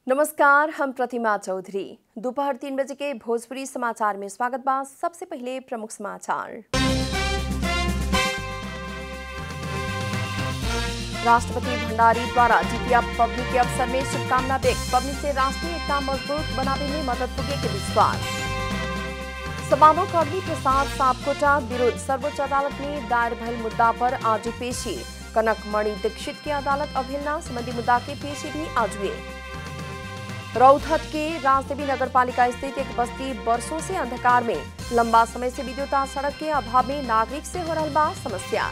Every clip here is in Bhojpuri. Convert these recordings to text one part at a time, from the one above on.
नमस्कार, हम प्रतिमा चौधरी। दोपहर 3 बजे के भोजपुरी समाचार में स्वागत बा। सबसे पहले प्रमुख समाचार। राष्ट्रपति भंडारी द्वारा जितिया पबनी के अवसर में शुभकामना व्यक्त। पबनी से राष्ट्रीय एकता मजबूत बनाने में मदद पुगे के विश्वास। सभामुख अग्नि प्रसाद सापकोटा विरुद्ध सर्वोच्च अदालत में दायर भइल मुद्दा पर आज पेशी। कनकमणि दीक्षित की अदालत अवहेलना संबंधी मुद्दा की पेशी भी आज हुए। रौतहट के राजदेवी नगरपालिका स्थित एक बस्ती वर्षों से अंधकार में। लंबा समय से विद्युत सड़क के अभाव में नागरिक से हो रहल बा समस्या।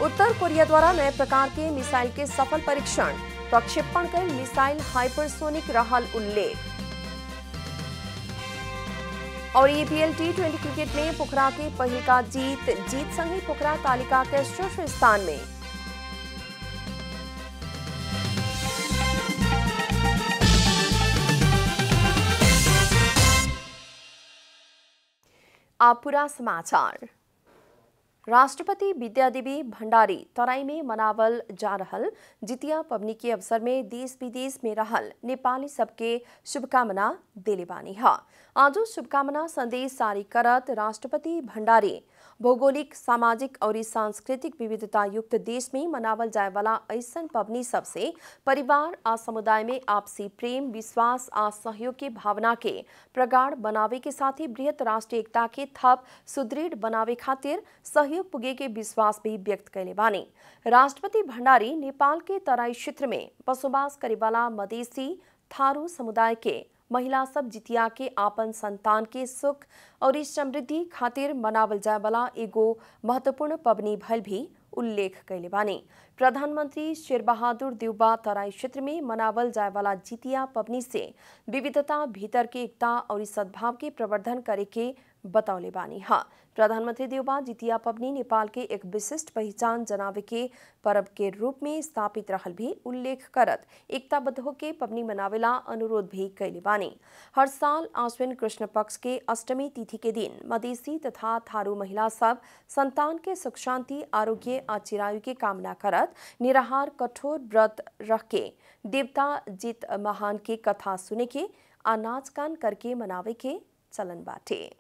उत्तर कोरिया द्वारा नए प्रकार के मिसाइल के सफल परीक्षण। प्रक्षेपण कर मिसाइल हाइपरसोनिक रहल उल्लेख। और ईपीएल T20 क्रिकेट में पोखरा के पहल का जीत संगे पोखरा तालिका के शीर्ष स्थान में। आप पूरा समाचार। राष्ट्रपति विद्यादेवी भंडारी तराई में मनावल जा रहल जितिया पबनी के अवसर में देश विदेश में रहल नेपाली सबके शुभकामना देले बानी है। आज शुभकामना संदेश जारी करत राष्ट्रपति भंडारी भौगोलिक, सामाजिक और सांस्कृतिक विविधता युक्त देश में मनावल जाए वाला ऐसन पबनी सबसे परिवार आ समुदाय में आपसी प्रेम, विश्वास आ सहयोग की भावना के प्रगाढ़ बनावे के साथ ही बृहत राष्ट्रीय एकता के थप सुदृढ़ बनावे खातिर सहयोग पुगे के विश्वास भी व्यक्त कैले बानी। राष्ट्रपति भंडारी नेपाल के तराई क्षेत्र में बसोबास करे वाला मधेसी थारू समुदाय के महिला सब जितिया के आपन संतान के सुख और समृद्धि खातिर मनावल जाए वाला एगो महत्वपूर्ण पबनी भल भी उल्लेख कैले बानी। प्रधानमंत्री शेरबहादुर देउबा तराई क्षेत्र में मनावल जाए वाला जितिया पबनी से विविधता भीतर के एकता और सद्भाव के प्रवर्धन करे के बतौले बानी है। प्रधानमंत्री देउबा जितिया पबनी नेपाल के एक विशिष्ट पहचान जनावे के पर्व के रूप में स्थापित रहल भी उल्लेख करत एकताबद्ध होके पबनी मनावेला अनुरोध भी कैले बानी। हर साल आश्विन कृष्ण पक्ष के अष्टमी तिथि के दिन मधेसी तथा थारू महिला सब संतान के सुख शांति, आरोग्य आ चिरायु के कामना करत निराहार कठोर व्रत रख के देवता जित महान के कथा सुने के आ नाच गान करके मनावे के चलन बाटे।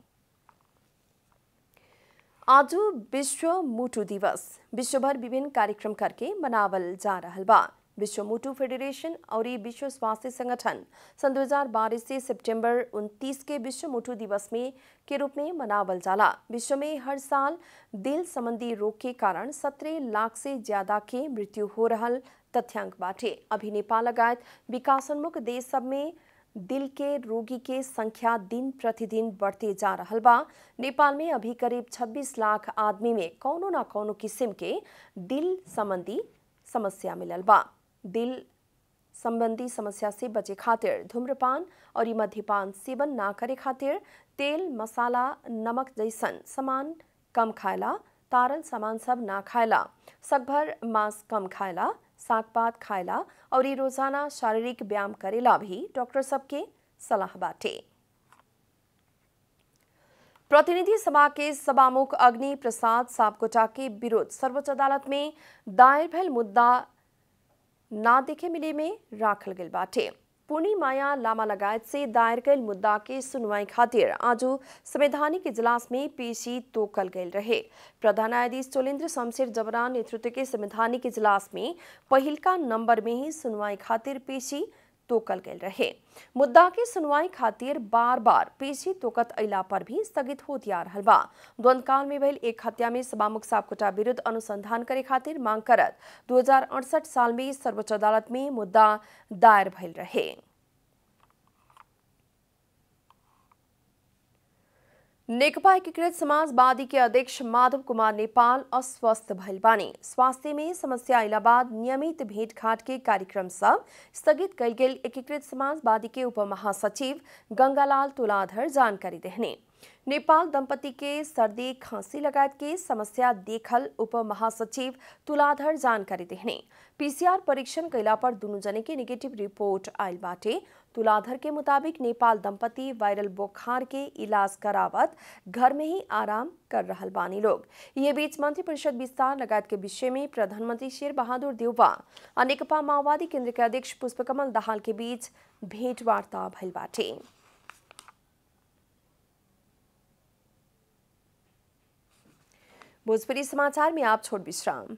आज विश्व मुटु दिवस विश्वभर विभिन्न कार्यक्रम करके मनावल जा रहल बा। विश्व मुटु फेडरेशन और विश्व स्वास्थ्य संगठन सन 2012 से सितंबर 29 के विश्व मुटु दिवस में के रूप में मनावल जाला। विश्व में हर साल दिल संबंधी रोग के कारण 17 लाख से ज्यादा के मृत्यु हो रहल तथ्यांक बाटे। अभी नेपाल लगायत विकासोन्मुख देश सब में दिल के रोगी के संख्या दिन प्रतिदिन बढ़ते जा रहल बा। नेपाल में अभी करीब 26 लाख आदमी में कौनो ना कौनो किस्म के दिल संबंधी समस्या मिलल बा। दिल संबंधी समस्या से बचे खातिर धूम्रपान और मद्यपान सेवन ना करे खातिर तेल, मसाला, नमक जैसन सामान कम खायला, तारल सामान सब ना खायला, सकभर मांस कम खायला, साग-पात खायला और रोजाना शारीरिक व्यायाम करेला भी डॉक्टर सबके सलाह बाटे। प्रतिनिधि सभा के सभामुख अग्नि प्रसाद सापकोटा के विरुद्ध सर्वोच्च अदालत में दायर भइल मुद्दा ना देखे मिले में राखल गेल बाटे। पूर्णिमाया लामा लगायत से दायर कैल मुद्दा के सुनवाई खातिर आज संवैधानिक इजलास में पेशी तोकल गयल रहे। प्रधान न्यायाधीश चोलेन्द्र शमशेर जबरान नेतृत्व के संवैधानिक इजलास में पहिलका नंबर में ही सुनवाई खातिर पेशी तोकल गयल रहे। मुद्दा के सुनवाई खातिर बार बार पेशी तोकत अइला पर भी स्थगित होत आ रहल बा। द्वंद्वकाल में भइल एक हत्या में सभामुख सापकोटा विरुद्ध अनुसंधान करे खातिर मांग करत 2068 साल में सर्वोच्च अदालत में मुद्दा दायर भइल रहे। नेकपा एकीकृत समाजवादी के अध्यक्ष माधव कुमार नेपाल अस्वस्थ भइल बानी। स्वास्थ्य में समस्या अइला बाद नियमित भेंटघाट के कार्यक्रम सब स्थगित कइल गेल एकीकृत समाजवादी के उप महासचिव गंगालाल तुलाधर जानकारी देहने। नेपाल दंपति के सर्दी, खांसी लगायत के समस्या देखल उप महासचिव तुलाधर जानकारी देहने। पीसीआर परीक्षण कैला पर दुनु जने के नेगेटिव रिपोर्ट आयल बाटे। तुलाधर के मुताबिक नेपाल दंपति वायरल बुखार के इलाज करावत घर में ही आराम कर रहल बानी लोग। ये बीच मंत्री परिषद विस्तार लगायत के विषय में प्रधानमंत्री शेर बहादुर देउवा और नेकपा माओवादी केंद्र के अध्यक्ष पुष्पकमल दाहाल के बीच भेंटवार्ता भइल बाटे। भोजपुरी समाचार में आप छोड़ विश्राम।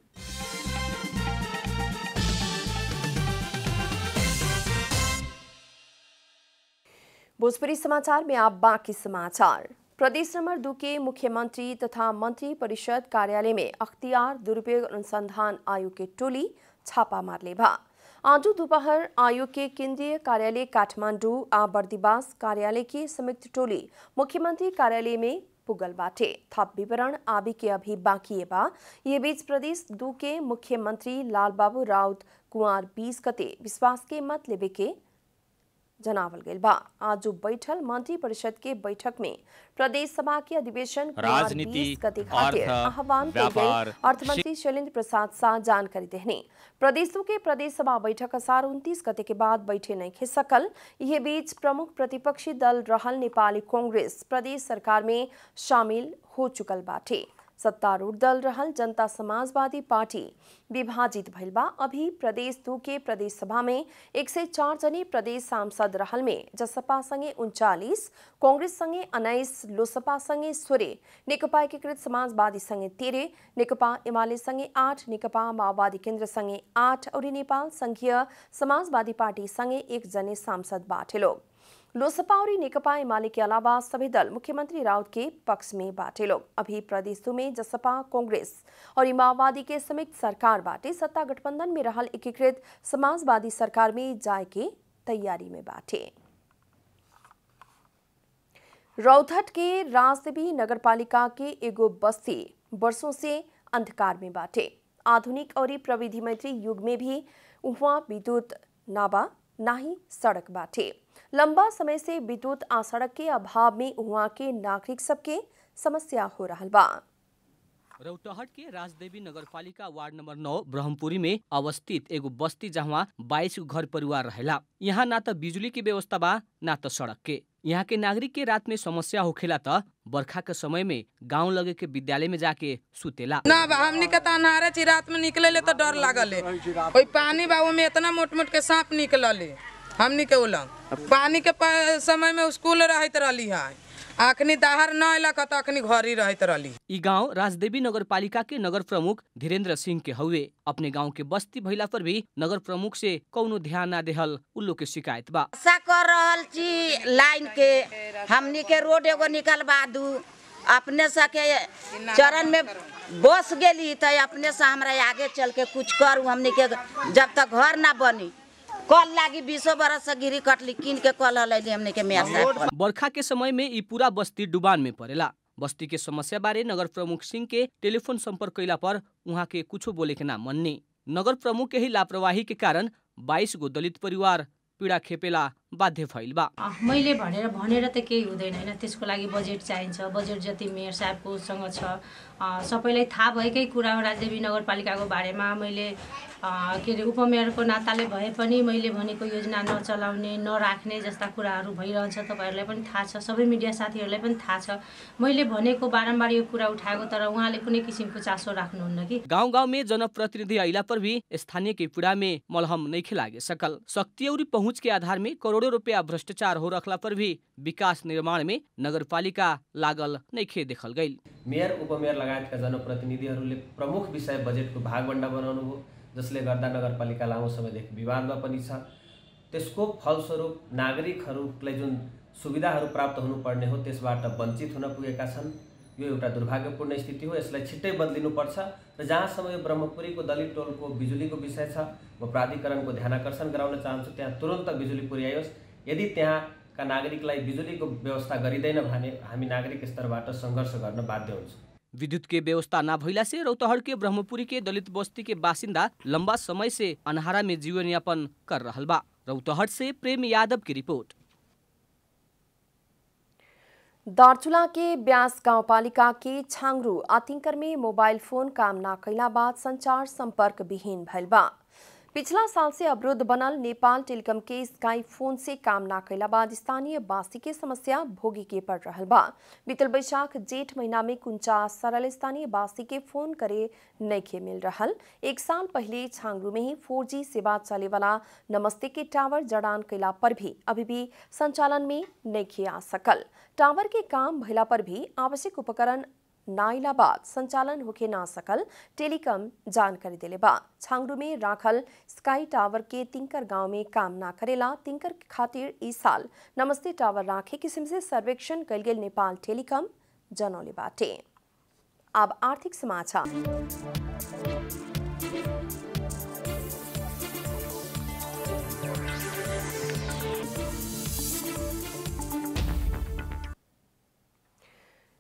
भोजपुरी समाचार में आप बाकी समाचार। प्रदेश नंबर 2 के मुख्यमंत्री तथा मंत्री परिषद कार्यालय में अख्तियार दुरुपयोग अनुसंधान आयोग के टोली छापा मारले बा। आज दोपहर आयोग के केंद्रीय कार्यालय काठमांडू आ बर्दिवास कार्यालय की संयुक्त टोली मुख्यमंत्री कार्यालय में पुगल बाटे। थप विवरण आबी के अभी बाकी बा। ये बीच प्रदेश 2 के मुख्यमंत्री लालबाबू राउत कुंवर 20 गते विश्वास के मत लेबे के जनावल गइल बा। आज बैठल मंत्री परिषद के बैठक में प्रदेश सभा के अधिवेशन राजनीति आह्वान अर्थमंत्री शैलेंद्र प्रसाद शाह जानकारी देहने। प्रदेशों के प्रदेश सभा बैठक 29 गते के बाद बैठे नहीं खे सकल। यह बीच प्रमुख प्रतिपक्षी दल रहल नेपाली कांग्रेस प्रदेश सरकार में शामिल हो चुकल बाटे। सत्तारूढ़ दल रहल जनता समाजवादी पार्टी विभाजित भइल बा। अभी प्रदेश 2 के प्रदेश सभा में 104 जने प्रदेश सांसद रहल में जसपा संगे 39, कांग्रेस संगे 19, लोसपा संगे 16, नेकपा एकीकृत समाजवादी संगे 13, नेकपा एमाले संगे 8, नेकपा माओवादी केंद्र संगे 8 और नेपाल संघीय समाजवादी पार्टी संगे 1 जने सांसद बाटे लोग। लोसपा और नेकपा एमाले के अलावा सभी दल मुख्यमंत्री राउत के पक्ष में बाटे लोग। अभी प्रदेशों में जसपा कांग्रेस और माओवादी के संयुक्त सरकार बाटे। सत्ता गठबंधन में रहल एकीकृत समाजवादी सरकार में जाए के तैयारी में बाटे। रौतहट के राजदेवी नगरपालिका के एगो बस्ती वर्षों से अंधकार में बाटे। आधुनिक और प्रविधि मैत्री युग में भी उहाँ विद्युत नाबा नाही सड़क बाटे। लंबा समय से विद्युत आ सड़क के अभाव में उहाँ के नागरिक सबके समस्या हो रहल बा। रौतहट के राजदेवी नगरपालिका वार्ड नंबर 9 ब्रह्मपुरी में अवस्थित एगो बस्ती जहाँ 22 घर परिवार रहेला। यहाँ ना तो बिजुली की व्यवस्था बा ना तो सड़क के। यहाँ के नागरिक के रात में समस्या होखेला तो बरखा के समय में गांव लगे के विद्यालय में जाके सुतेला। ना हमनी के तानारे ची रात में निकले तो डर लागल है। कोई पानी बाबू में इतना मोट मोट के सांप निकलले हमनी के उलंग। पानी के समय में स्कूल रहत रहली है। आखनी दाहर न अला त अखनी घर ही रहत रहली। ई गांव राजदेवी नगरपालिका के नगर प्रमुख धीरेन्द्र सिंह के हउए। अपने गांव के बस्ती भइला पर भी नगर प्रमुख से कौनो ध्यान ना देहल उल्लो के शिकायत बा। ऐसा कर रहल छी लाइन के हमनी के रोड एगो निकलवा दू। अपने से के चरण में बस गेली त अपने से हमरा आगे चल के कुछ करू। हमनी के जब तक घर ना बनी कल लागी 20 बरस से गिरी कटली किन के कल हलैली हमने के मेसा। बरखा के समय में ई पूरा बस्ती डुबान में पड़ेला। बस्ती के समस्या बारे नगर प्रमुख सिंह के टेलीफोन संपर्क कैला पर उहाँ के कुछो बोले के ना मननी। नगर प्रमुख के ही लापरवाही के कारण 22 गो दलित परिवार पीड़ा खेपेला बाध्य भइल बा। मैले भनेर त केही हुँदैन हैन। त्यसको लागि बजेट चाहिन्छ। बजेट जति मेयर साहबको सँग छ सबैलाई थाहा भएकै कुरा हो। राजदेवी नगरपालिकाको बारेमा मैले के रे उपमेयरको नाताले भए पनि मैले भनेको योजना नचलाउने नराख्ने जस्ता कुराहरू भइरहन्छ। तपाईहरुलाई पनि थाहा छ, सबै मिडिया साथीहरुलाई पनि थाहा छ। मैले भनेको बारम्बार यो कुरा उठाएको तर उहाँले कुनै किसिमको चासो राख्नुहुन्न कि। गाउँ-गाउँ में जनप्रतिनिधि आइला पर भी स्थानीय के पीड़ा में मलहम नहीं खिलागे सकल। शक्ति और पहुँच के आधार में करोड़ों रुपया भ्रष्टाचार हो रखला पर भी विकास निर्माण में नगरपालिका लागल नहीं खे देखल गई। मेयर उपमेयर लगायतका जनप्रतिनिधिहरूले प्रमुख विषय बजेटको भागभण्डा बनाउनु हो, जसले गर्दा नगरपालिका लामो समयदेखि विवादमा पनि छ। त्यसको फलस्वरूप नागरिकहरूलाई जुन सुविधाहरू प्राप्त हुनुपर्ने हो त्यसबाट वञ्चित हुन पुगेका छन्। यो एउटा दुर्भाग्यपूर्ण स्थिति हो। यसलाई छिट्टै बदलिनुपर्छ र जहाँसम्म यो ब्रह्मपुरीको दलित टोलको बिजुलीको विषय छ, म प्राधिकरणको ध्यानाकर्षण गराउन चाहन्छु त्यहाँ तुरन्त बिजुली पुर्याइयोस्। यदि त्यहाँका नागरिकलाई बिजुलीको व्यवस्था गरिँदैन भने हामी नागरिक स्तरबाट सङ्घर्ष गर्न बाध्य हुन्छौँ। विद्युत के व्यवस्था न भइला से रौतहट के ब्रह्मपुरी के दलित बस्ती के बासिंदा लंबा समय से अनहारा में जीवन यापन कर रहल बा। रौतहट से प्रेम यादव की रिपोर्ट। दार्चुला के ब्यास गाउँपालिका के छांगरू आतिंकर में मोबाइल फोन काम न कैला बाद संचार संपर्क विहीन भइल बा। पिछला साल से अवरुद्ध बनल नेपाल टेलिकम के स्काई फोन से काम ना कैला बाद स्थानीय वासी के समस्या भोगी के पड़ रहल बा। बीतल बैशाख जेठ महीना में 49 सरल स्थानीय वासी के फोन करे नइखे मिल रहल। एक साल पहले छांगरू में ही 4G सेवा चले वाला नमस्ते के टावर जड़ान कैला पर भी अभी भी संचालन में नइखे आ सकल। टावर के काम भइला पर भी आवश्यक उपकरण नाइला बाद संचालन होके ना सकल टेलिकम जानकारी दिले बा। छांगरू में राखल स्काई टावर के तिंकर गांव में काम ना करेला। तिंकर खातिर इस साल नमस्ते टावर राखे किस्म से सर्वेक्षण कल गेल नेपाल टेलिकम जनौले बाटे। अब आर्थिक समाचार।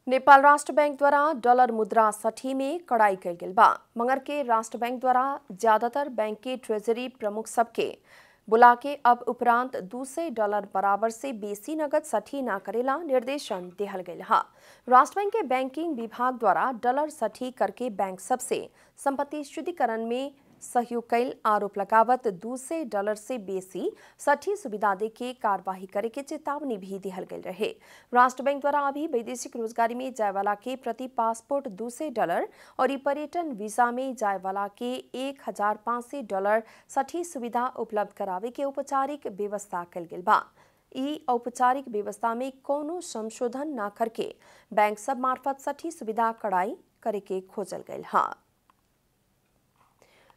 नेपाल राष्ट्र बैंक द्वारा डॉलर मुद्रा सठी में कड़ाई कल गेल बा। मगर के राष्ट्र बैंक द्वारा ज्यादातर बैंक के ट्रेजरी प्रमुख सबके बुला के अब उपरांत $200 बराबर से बेसी नगद सठी ना करेला निर्देशन देहल गयल हा। राष्ट्र बैंक के बैंकिंग विभाग द्वारा डॉलर सठी करके बैंक सबसे संपत्ति शुद्धिकरण में सहयोग कैल आरोप लगावत $200 से बेसी सठी सुविधा दे के कार्यवाही करे के चेतावनी भी दिहल गई रहे। राष्ट्र बैंक द्वारा अभी वैदेशिक रोजगारी में जाए वाला के प्रति पासपोर्ट $200 और पर्यटन वीजा में जाए वाला के $1500 सठी सुविधा उपलब्ध करावे के औपचारिक व्यवस्था कल गेल बा। ई औपचारिक व्यवस्था में कोनो संशोधन न करके बैंक सब मार्फत सठी सुविधा कड़ाई करे के खोजल गयल हा।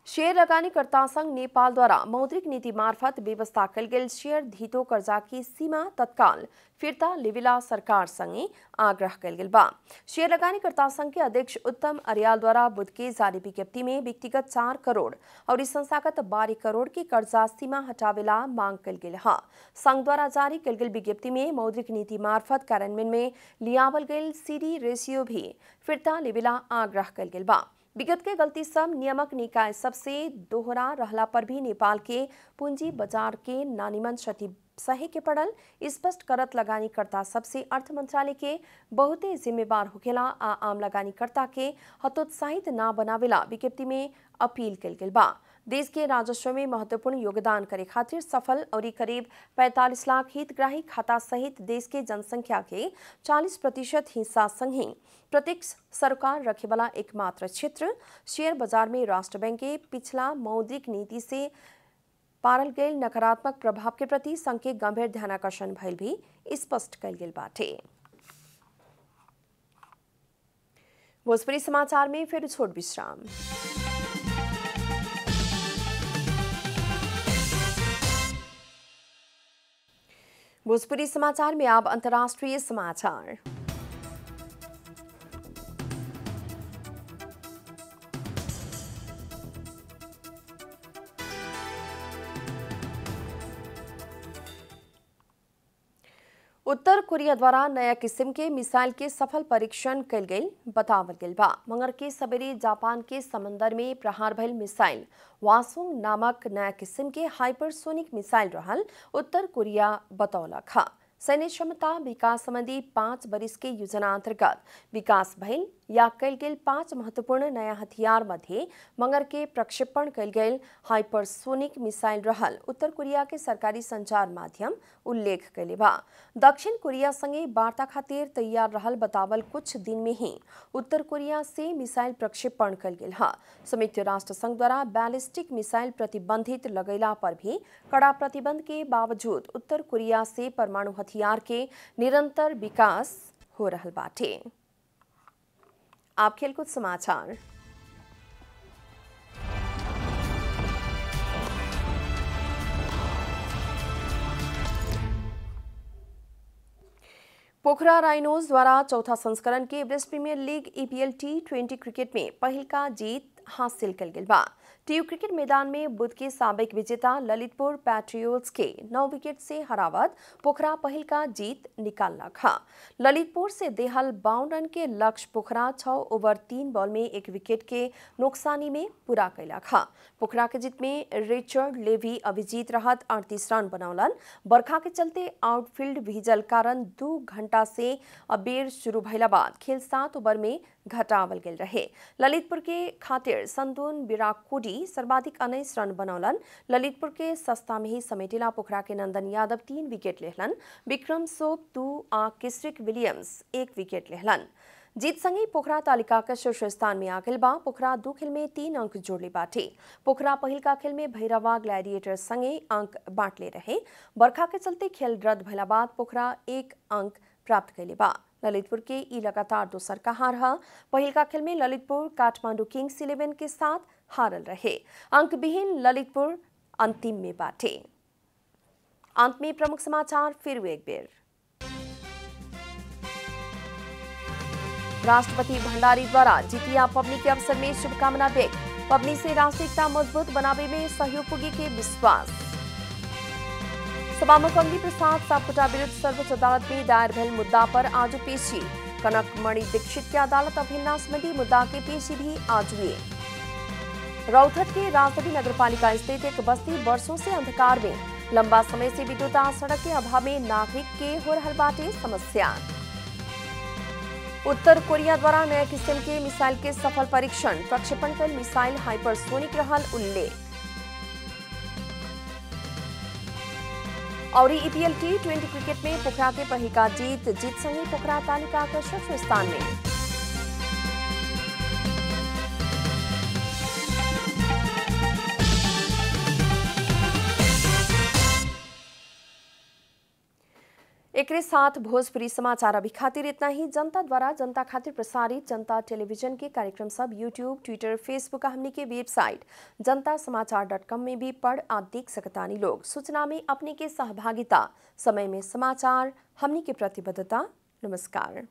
शेयर लगानीकर्ता संघ नेपाल द्वारा मौद्रिक नीति मार्फत व्यवस्था कल गेल शेयर धितो कर्जा की सीमा तत्काल फिर्ता लेवेला सरकार संगे आग्रह कल गेल बा। शेयर लगानीकर्ता संघ के अध्यक्ष उत्तम अर्याल द्वारा बुध के जारी विज्ञप्ति में व्यक्तिगत 4 करोड़ और इस संस्थागत 12 करोड़ की कर्जा सीमा हटावेला मांग कल गेल हा। संघ द्वारा जारी कल गेल विज्ञप्ति में मौद्रिक नीति मार्फत कार्यान्वयन में लियावल गेल सीडी रेशियो भी फिर्ता लेवेला आग्रह कल गेल बा। विगत के गलती सब नियामक निकाय सबसे दोहरा रहला पर भी नेपाल के पूंजी बाजार के नानिमन क्षति सहे के पड़ल स्पष्ट करत लगानीकर्ता सबसे अर्थ मंत्रालय के बहुते जिम्मेवार होखेला आ आम लगानीकर्ता के हतोत्साहित ना बनावेला विज्ञप्ति में अपील कल गेल बा। देश के राजस्व में महत्वपूर्ण योगदान करे खातिर सफल और करीब 45 लाख हितग्राही खाता सहित देश के जनसंख्या के 40% हिस्सा संगे प्रत्यक्ष सरकार रखे वाला एकमात्र क्षेत्र शेयर बाजार में राष्ट्र बैंक के पिछला मौद्रिक नीति से पारल गयल नकारात्मक प्रभाव के प्रति संघ के गंभीर ध्यानाकर्षण भइल भी स्पष्ट कल गेल बाटे। भोजपुरी समाचार में फिर छोट विश्राम। भोजपुरी समाचार में अब अंतर्राष्ट्रीय समाचार। उत्तर कोरिया द्वारा नया किस्म के मिसाइल के सफल परीक्षण कल गई बतावल गेल बा। मंगर के सवेरे जापान के समंदर में प्रहार भइल मिसाइल वासुंग नामक नया किस्म के हाइपरसोनिक मिसाइल रहल उत्तर कोरिया बतौलक हा। सैन्य क्षमता विकास संबंधी 5 वर्ष के योजना अंतर्गत विकास भइल या कल गेल 5 महत्वपूर्ण नया हथियार मध्य मंगर के प्रक्षेपण कल गेल हाइपरसोनिक मिसाइल रहल उत्तर कोरिया के सरकारी संचार माध्यम उल्लेख कैले बा। दक्षिण कोरिया संगे वार्ता खातिर तैयार रहल बतावल कुछ दिन में ही उत्तर कोरिया से मिसाइल प्रक्षेपण कल गेल हा। संयुक्त राष्ट्र संघ द्वारा बैलिस्टिक मिसाइल प्रतिबंधित लगैला पर भी कड़ा प्रतिबंध के बावजूद उत्तर कोरिया से परमाणु हथियार के निरंतर विकास हो रहल बाटे। आप खेलकूद समाचार। पोखरा राइनोज द्वारा चौथा संस्करण के West Premier League EPL T20 cricket में पहल का जीत हासिल कल गेल बा। टीयू क्रिकेट मैदान में बुध के साबिक विजेता ललितपुर पैट्रियोट्स के 9 विकेट से हरावत पोखरा पहल का जीत निकाललक हा। ललितपुर से देहल 52 रन के लक्ष्य पोखरा 6 ओवर 3 बॉल में 1 विकेट के नुकसानी में पूरा कैलक हा। पोखरा के जीत में रिचर्ड लेवी अभिजीत रहत 38 रन बनौलन। बरखा के चलते आउटफील्ड भिजल कारण 2 घंटा से अबेर शुरू भइला बाद खेल 7 ओवर में घटावल गेल रहे। ललितपुर के खातिर बेर संतोन बिराकोडी सर्वाधिक 19 रन बनौलन। ललितपुर के सस्ता में ही समेटिला पोखरा के नंदन यादव 3 विकेट लेहलन। विक्रम सोप 2 आ किस्रिक विलियम्स 1 विकेट लेहलन। जीत संगे पोखरा तालिका का शीर्ष स्थान में आखिल बा। पोखरा 2 खेल में 3 अंक जोड़ले बाटे। पोखरा पहिल का खेल में भैरवा ग्लैडिएटर संगे अंक बांटले रहे। बरखा के चलते खेल रद्द भइला बाद पोखरा 1 अंक प्राप्त कैले बा। ललितपुर के ई लगातार दोसर का हार है। पहिल का खेल में ललितपुर काठमांडू किंग्स 11 के साथ हारल रहे। अंक विहीन ललितपुर अंतिम में बाटे। अंत में प्रमुख समाचार फिर एक बेर। राष्ट्रपति भंडारी द्वारा जितिया पबनी के अवसर में शुभकामना व्यक्त। पबनी से राष्ट्रीयता मजबूत बनावे में सहयोग पुगे के विश्वास। सभामुख अग्नि प्रसाद सापकोटा विरुद्ध सर्वोच्च अदालत में दायर भेल मुद्दा पर आज पेशी। कनकमणि दीक्षित की अदालत अभिन्ना संबंधी मुद्दा की पेशी भी आज हुई। रौथट के राजधानी नगरपालिका स्थित एक बस्ती वर्षों से अंधकार में। लंबा समय से विद्युत सड़क के अभाव में नागरिक के हो रहल बाटे समस्या। उत्तर कोरिया द्वारा नया किस्म के मिसाइल के सफल परीक्षण। प्रक्षेपण कल मिसाइल हाइपरसोनिक रहल उल्लेख। और ईपीएल T20 क्रिकेट में पोखरा के पहिल का जीत संगे पोखरा तालिका का शीर्ष स्थान में। एकरे साथ भोजपुरी समाचार अभी खातिर इतना ही। जनता द्वारा जनता खातिर प्रसारित जनता टेलीविजन के कार्यक्रम सब यूट्यूब, ट्विटर, फेसबुक हमनी के वेबसाइट जनतासमाचार.com में भी पढ़ आ देख सकतानी लोग। सूचना में अपने के सहभागिता, समय में समाचार, हमनी के प्रतिबद्धता। नमस्कार।